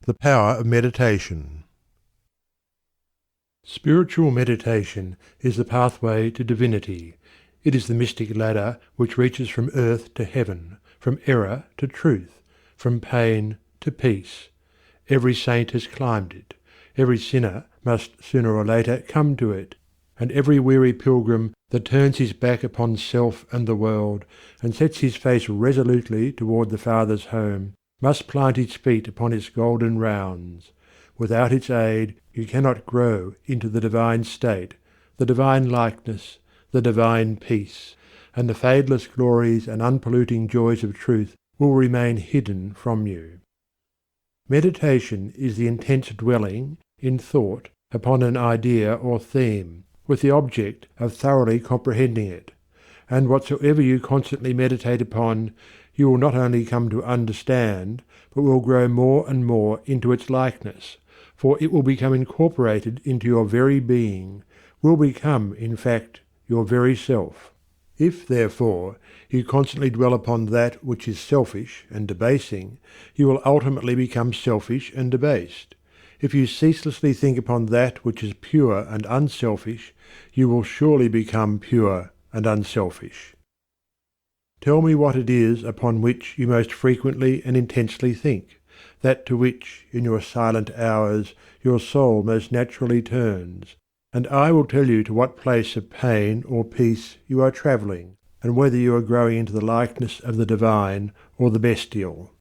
The power of meditation. Spiritual meditation is the pathway to divinity. It is the mystic ladder which reaches from earth to heaven, from error to truth, from pain to peace. Every saint has climbed it. Every sinner must sooner or later come to it. And every weary pilgrim that turns his back upon self and the world, and sets his face resolutely toward the Father's home, must plant its feet upon its golden rounds. Without its aid you cannot grow into the divine state, the divine likeness, the divine peace, and the fadeless glories and unpolluting joys of truth will remain hidden from you. Meditation is the intense dwelling, in thought, upon an idea or theme, with the object of thoroughly comprehending it. And whatsoever you constantly meditate upon, you will not only come to understand, but will grow more and more into its likeness, for it will become incorporated into your very being, will become, in fact, your very self. If, therefore, you constantly dwell upon that which is selfish and debasing, you will ultimately become selfish and debased. If you ceaselessly think upon that which is pure and unselfish, you will surely become pure and unselfish. Tell me what it is upon which you most frequently and intensely think, that to which, in your silent hours, your soul most naturally turns, and I will tell you to what place of pain or peace you are travelling, and whether you are growing into the likeness of the divine or the bestial.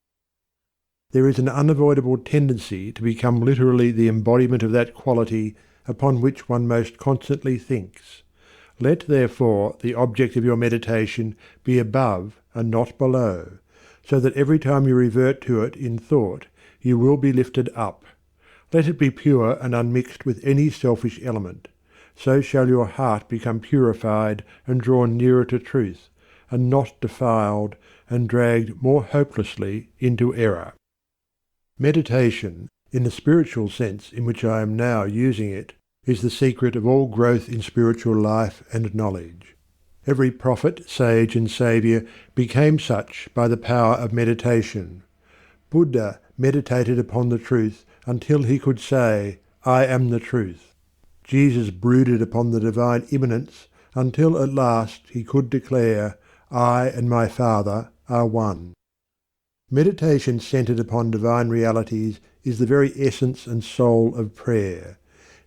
There is an unavoidable tendency to become literally the embodiment of that quality upon which one most constantly thinks. Let, therefore, the object of your meditation be above and not below, so that every time you revert to it in thought you will be lifted up. Let it be pure and unmixed with any selfish element. So shall your heart become purified and drawn nearer to truth, and not defiled and dragged more hopelessly into error. Meditation, in the spiritual sense in which I am now using it, is the secret of all growth in spiritual life and knowledge. Every prophet, sage, and saviour became such by the power of meditation. Buddha meditated upon the truth until he could say, "I am the truth." Jesus brooded upon the divine immanence until at last he could declare, "I and my Father are one." Meditation centred upon divine realities is the very essence and soul of prayer.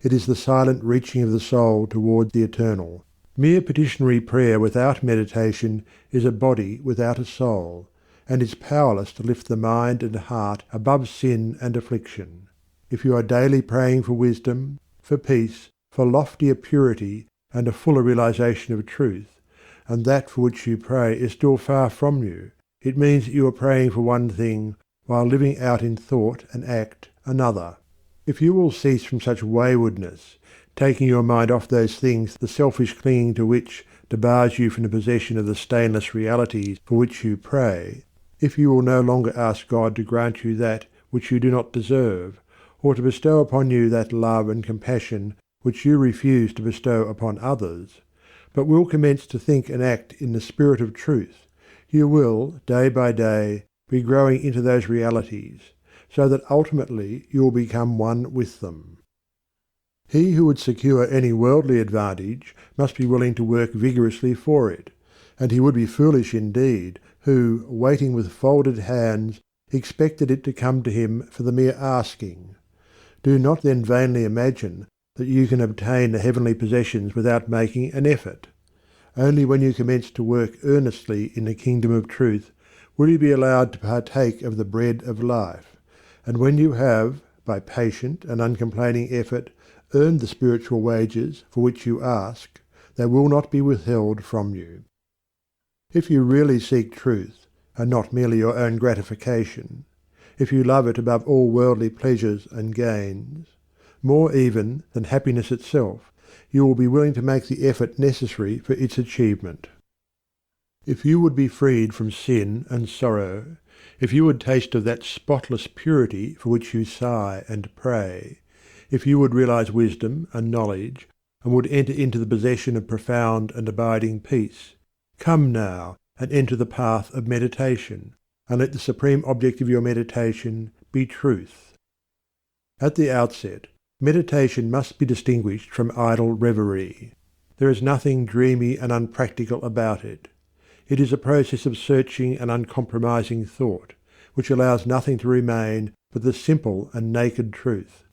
It is the silent reaching of the soul toward the eternal. Mere petitionary prayer without meditation is a body without a soul, and is powerless to lift the mind and heart above sin and affliction. If you are daily praying for wisdom, for peace, for loftier purity and a fuller realization of truth, and that for which you pray is still far from you, it means that you are praying for one thing while living out in thought and act another. If you will cease from such waywardness, taking your mind off those things the selfish clinging to which debars you from the possession of the stainless realities for which you pray, if you will no longer ask God to grant you that which you do not deserve, or to bestow upon you that love and compassion which you refuse to bestow upon others, but will commence to think and act in the spirit of truth, you will, day by day, be growing into those realities, so that ultimately you will become one with them. He who would secure any worldly advantage must be willing to work vigorously for it, and he would be foolish indeed who, waiting with folded hands, expected it to come to him for the mere asking. Do not then vainly imagine that you can obtain the heavenly possessions without making an effort. Only when you commence to work earnestly in the kingdom of truth will you be allowed to partake of the bread of life, and when you have, by patient and uncomplaining effort, earned the spiritual wages for which you ask, they will not be withheld from you. If you really seek truth, and not merely your own gratification, if you love it above all worldly pleasures and gains, more even than happiness itself, you will be willing to make the effort necessary for its achievement. If you would be freed from sin and sorrow, if you would taste of that spotless purity for which you sigh and pray, if you would realize wisdom and knowledge, and would enter into the possession of profound and abiding peace, come now and enter the path of meditation, and let the supreme object of your meditation be truth. At the outset, meditation must be distinguished from idle reverie. There is nothing dreamy and unpractical about it. It is a process of searching and uncompromising thought, which allows nothing to remain but the simple and naked truth.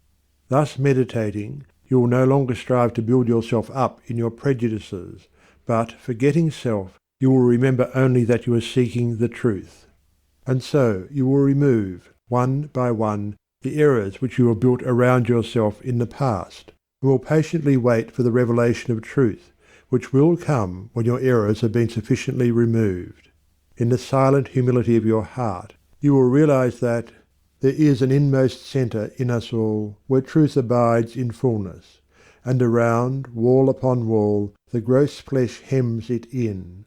Thus meditating, you will no longer strive to build yourself up in your prejudices, but, forgetting self, you will remember only that you are seeking the truth. And so you will remove, one by one, the errors which you have built around yourself in the past, and will patiently wait for the revelation of truth, which will come when your errors have been sufficiently removed. In the silent humility of your heart, you will realize that there is an inmost centre in us all where truth abides in fullness, and around, wall upon wall, the gross flesh hems it in.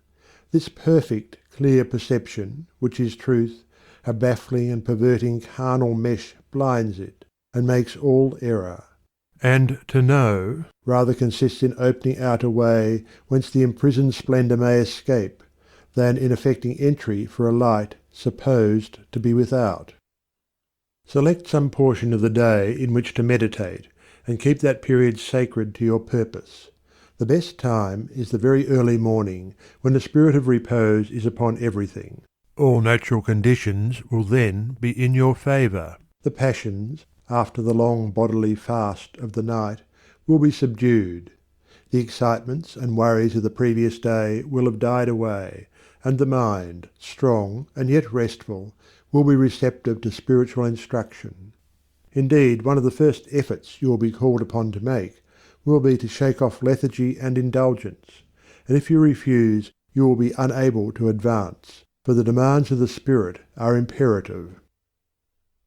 This perfect, clear perception, which is truth, a baffling and perverting carnal mesh blinds it, and makes all error. And to know rather consists in opening out a way whence the imprisoned splendour may escape, than in effecting entry for a light supposed to be without. Select some portion of the day in which to meditate, and keep that period sacred to your purpose. The best time is the very early morning, when the spirit of repose is upon everything. All natural conditions will then be in your favour. The passions, after the long bodily fast of the night, will be subdued. The excitements and worries of the previous day will have died away, and the mind, strong and yet restful, will be receptive to spiritual instruction. Indeed, one of the first efforts you will be called upon to make will be to shake off lethargy and indulgence, and if you refuse, you will be unable to advance, for the demands of the spirit are imperative.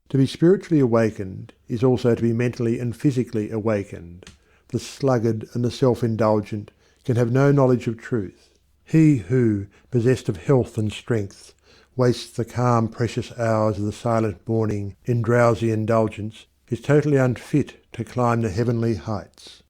To be spiritually awakened is also to be mentally and physically awakened. The sluggard and the self-indulgent can have no knowledge of truth. He who, possessed of health and strength, wastes the calm precious hours of the silent morning in drowsy indulgence is totally unfit to climb the heavenly heights.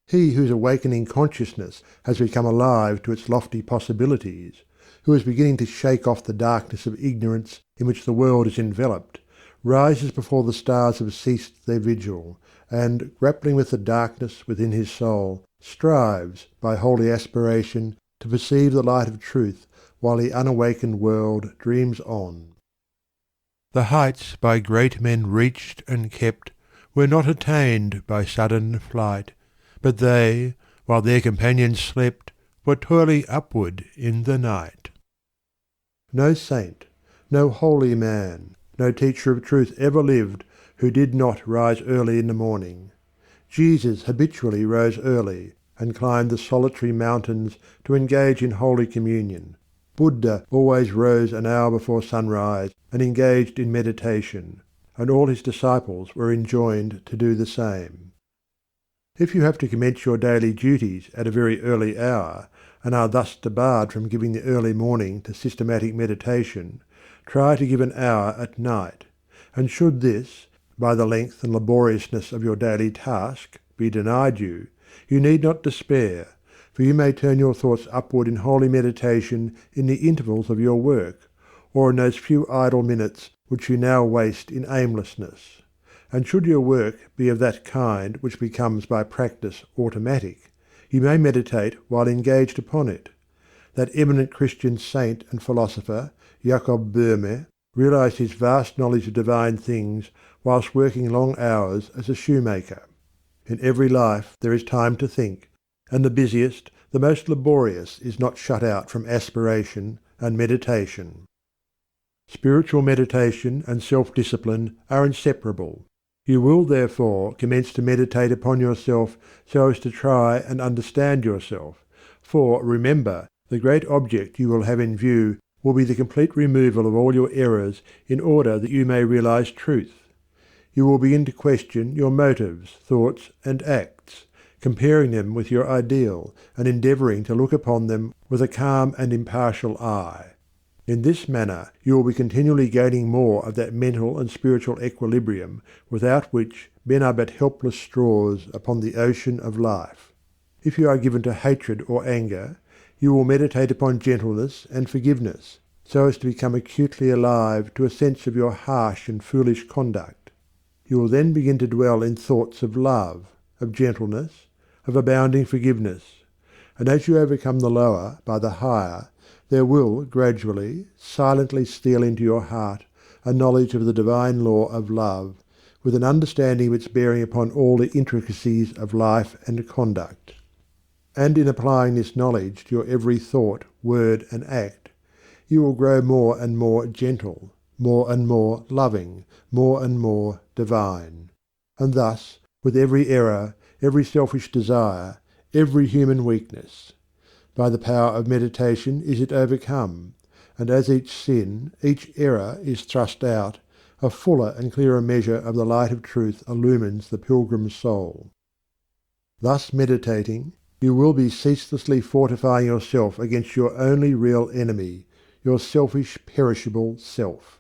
He whose awakening consciousness has become alive to its lofty possibilities, who is beginning to shake off the darkness of ignorance in which the world is enveloped, rises before the stars have ceased their vigil, and, grappling with the darkness within his soul, strives, by holy aspiration, to perceive the light of truth while the unawakened world dreams on. The heights by great men reached and kept were not attained by sudden flight, but they, while their companions slept, were toiling upward in the night. No saint, no holy man, no teacher of truth ever lived who did not rise early in the morning. Jesus habitually rose early, and climbed the solitary mountains to engage in holy communion. Buddha always rose an hour before sunrise and engaged in meditation, and all his disciples were enjoined to do the same. If you have to commence your daily duties at a very early hour, and are thus debarred from giving the early morning to systematic meditation, try to give an hour at night, and should this, by the length and laboriousness of your daily task, be denied you, you need not despair, for you may turn your thoughts upward in holy meditation in the intervals of your work, or in those few idle minutes which you now waste in aimlessness. And should your work be of that kind which becomes by practice automatic, you may meditate while engaged upon it. That eminent Christian saint and philosopher, Jacob Boehme, realized his vast knowledge of divine things whilst working long hours as a shoemaker. In every life there is time to think, and the busiest, the most laborious is not shut out from aspiration and meditation. Spiritual meditation and self-discipline are inseparable. You will therefore commence to meditate upon yourself so as to try and understand yourself, for remember, the great object you will have in view will be the complete removal of all your errors in order that you may realize truth. You will begin to question your motives, thoughts, and acts, comparing them with your ideal, and endeavouring to look upon them with a calm and impartial eye. In this manner you will be continually gaining more of that mental and spiritual equilibrium without which men are but helpless straws upon the ocean of life. If you are given to hatred or anger, you will meditate upon gentleness and forgiveness, so as to become acutely alive to a sense of your harsh and foolish conduct. You will then begin to dwell in thoughts of love, of gentleness, of abounding forgiveness, and as you overcome the lower by the higher, there will gradually, silently steal into your heart a knowledge of the divine law of love, with an understanding of its bearing upon all the intricacies of life and conduct. And in applying this knowledge to your every thought, word, and act, you will grow more and more gentle, more and more loving, more and more divine. And thus, with every error, every selfish desire, every human weakness, by the power of meditation is it overcome, and as each sin, each error is thrust out, a fuller and clearer measure of the light of truth illumines the pilgrim's soul. Thus meditating, you will be ceaselessly fortifying yourself against your only real enemy, your selfish, perishable self,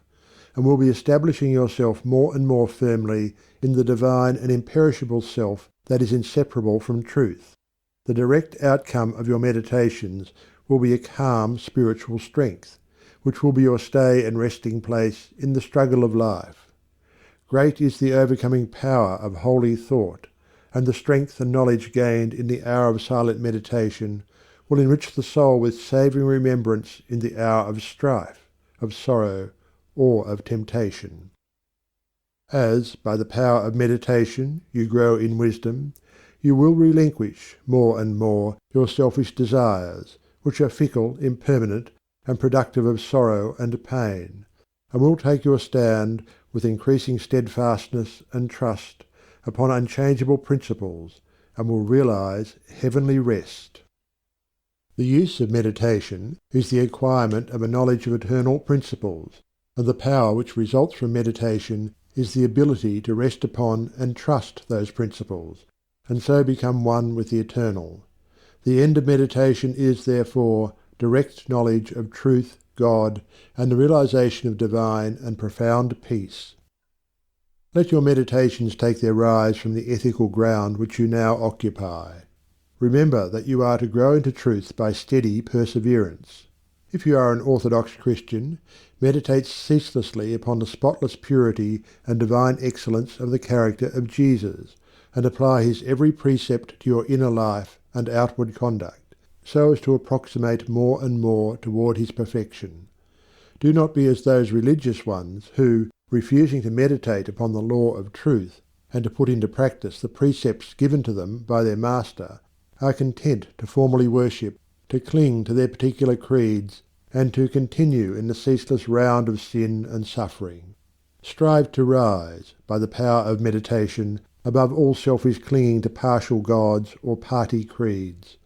and will be establishing yourself more and more firmly in the divine and imperishable self that is inseparable from truth. The direct outcome of your meditations will be a calm spiritual strength, which will be your stay and resting place in the struggle of life. Great is the overcoming power of holy thought, and the strength and knowledge gained in the hour of silent meditation will enrich the soul with saving remembrance in the hour of strife, of sorrow, or of temptation. As, by the power of meditation, you grow in wisdom, you will relinquish more and more your selfish desires, which are fickle, impermanent, and productive of sorrow and pain, and will take your stand with increasing steadfastness and trust upon unchangeable principles, and will realize heavenly rest. The use of meditation is the acquirement of a knowledge of eternal principles, and the power which results from meditation is the ability to rest upon and trust those principles, and so become one with the eternal. The end of meditation is, therefore, direct knowledge of truth, God, and the realization of divine and profound peace. Let your meditations take their rise from the ethical ground which you now occupy. Remember that you are to grow into truth by steady perseverance. If you are an orthodox Christian, meditate ceaselessly upon the spotless purity and divine excellence of the character of Jesus, and apply his every precept to your inner life and outward conduct, so as to approximate more and more toward his perfection. Do not be as those religious ones who, refusing to meditate upon the law of truth, and to put into practice the precepts given to them by their master, are content to formally worship, to cling to their particular creeds, and to continue in the ceaseless round of sin and suffering. Strive to rise, by the power of meditation, above all selfish clinging to partial gods or party creeds,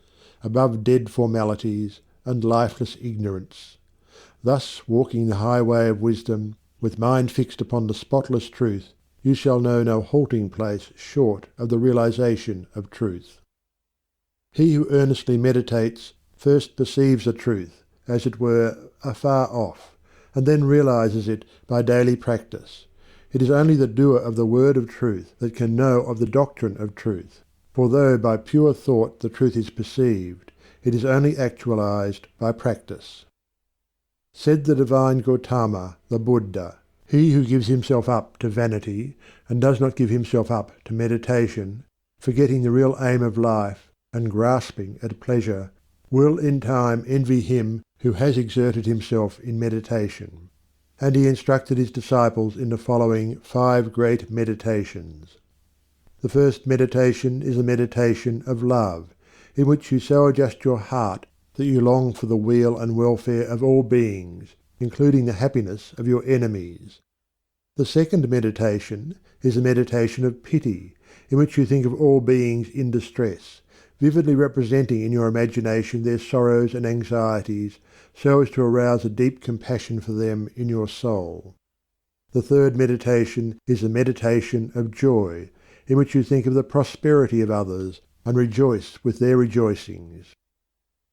above dead formalities and lifeless ignorance. Thus, walking the highway of wisdom, with mind fixed upon the spotless truth, you shall know no halting place short of the realization of truth. He who earnestly meditates first perceives the truth, as it were, afar off, and then realizes it by daily practice. It is only the doer of the word of truth that can know of the doctrine of truth, for though by pure thought the truth is perceived, it is only actualized by practice. Said the divine Gautama, the Buddha, "He who gives himself up to vanity, and does not give himself up to meditation, forgetting the real aim of life, and grasping at pleasure, will in time envy him who has exerted himself in meditation." And he instructed his disciples in the following 5 great meditations. The first meditation is a meditation of love, in which you so adjust your heart that you long for the weal and welfare of all beings, including the happiness of your enemies. The second meditation is a meditation of pity, in which you think of all beings in distress, vividly representing in your imagination their sorrows and anxieties, so as to arouse a deep compassion for them in your soul. The third meditation is a meditation of joy, in which you think of the prosperity of others, and rejoice with their rejoicings.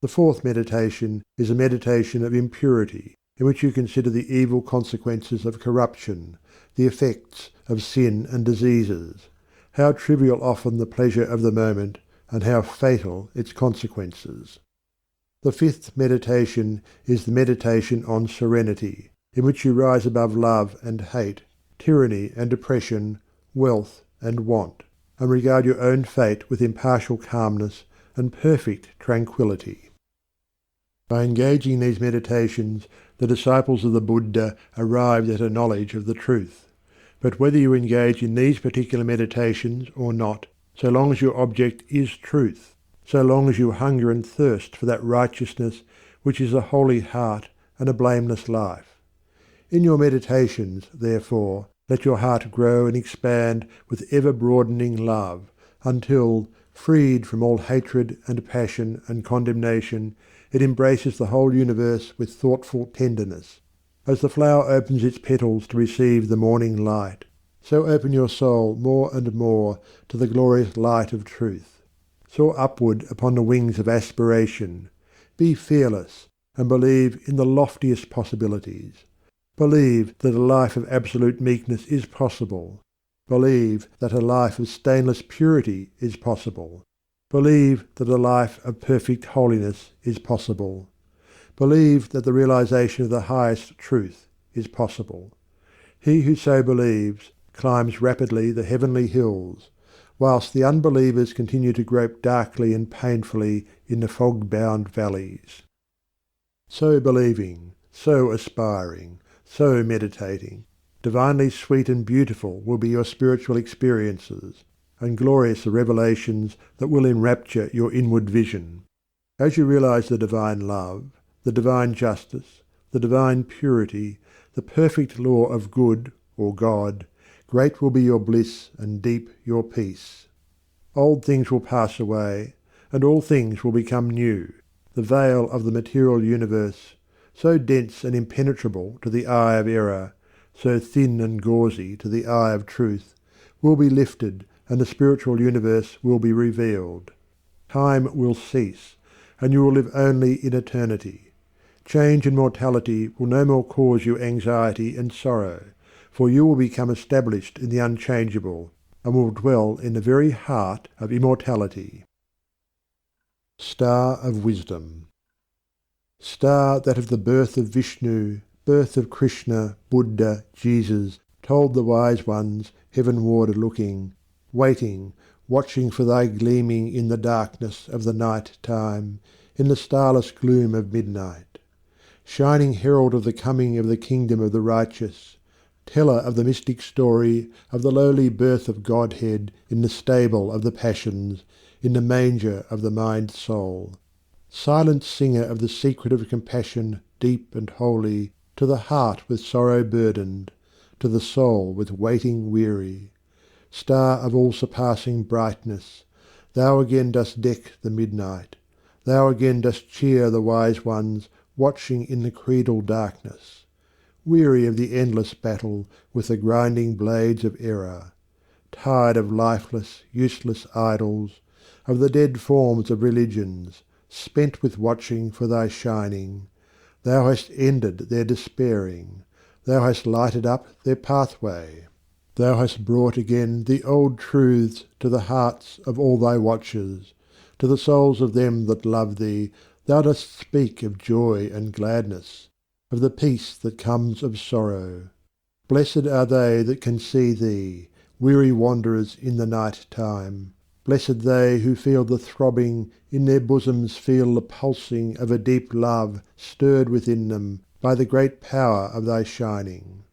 The fourth meditation is a meditation of impurity, in which you consider the evil consequences of corruption, the effects of sin and diseases, how trivial often the pleasure of the moment, and how fatal its consequences. The fifth meditation is the meditation on serenity, in which you rise above love and hate, tyranny and oppression, wealth, and want, and regard your own fate with impartial calmness and perfect tranquillity. By engaging in these meditations, the disciples of the Buddha arrived at a knowledge of the truth. But whether you engage in these particular meditations or not, so long as your object is truth, so long as you hunger and thirst for that righteousness which is a holy heart and a blameless life. In your meditations, therefore, let your heart grow and expand with ever-broadening love, until, freed from all hatred and passion and condemnation, it embraces the whole universe with thoughtful tenderness. As the flower opens its petals to receive the morning light, so open your soul more and more to the glorious light of truth. Soar upward upon the wings of aspiration. Be fearless, and believe in the loftiest possibilities. Believe that a life of absolute meekness is possible. Believe that a life of stainless purity is possible. Believe that a life of perfect holiness is possible. Believe that the realization of the highest truth is possible. He who so believes climbs rapidly the heavenly hills, whilst the unbelievers continue to grope darkly and painfully in the fog-bound valleys. So believing, so aspiring, so meditating, divinely sweet and beautiful will be your spiritual experiences, and glorious the revelations that will enrapture your inward vision. As you realize the divine love, the divine justice, the divine purity, the perfect law of good or God, great will be your bliss and deep your peace. Old things will pass away, and all things will become new. The veil of the material universe, so dense and impenetrable to the eye of error, so thin and gauzy to the eye of truth, will be lifted, and the spiritual universe will be revealed. Time will cease, and you will live only in eternity. Change and mortality will no more cause you anxiety and sorrow, for you will become established in the unchangeable, and will dwell in the very heart of immortality. Star of Wisdom. Star that of the birth of Vishnu, birth of Krishna, Buddha, Jesus, told the wise ones, heavenward looking, waiting, watching for thy gleaming in the darkness of the night time, in the starless gloom of midnight. Shining herald of the coming of the kingdom of the righteous, teller of the mystic story of the lowly birth of Godhead in the stable of the passions, in the manger of the mind-soul. Silent singer of the secret of compassion deep and holy, to the heart with sorrow burdened, to the soul with waiting weary. Star of all-surpassing brightness, thou again dost deck the midnight, thou again dost cheer the wise ones watching in the credal darkness. Weary of the endless battle with the grinding blades of error, tired of lifeless, useless idols, of the dead forms of religions, spent with watching for thy shining, thou hast ended their despairing, thou hast lighted up their pathway. Thou hast brought again the old truths to the hearts of all thy watchers, to the souls of them that love thee thou dost speak of joy and gladness, of the peace that comes of sorrow. Blessed are they that can see thee, weary wanderers in the night time. Blessed they who feel the throbbing, in their bosoms feel the pulsing of a deep love stirred within them by the great power of thy shining.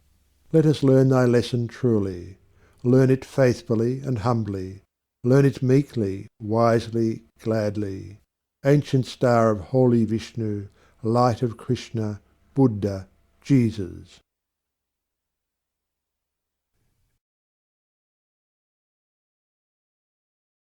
Let us learn thy lesson truly. Learn it faithfully and humbly. Learn it meekly, wisely, gladly. Ancient star of holy Vishnu, light of Krishna, Buddha, Jesus.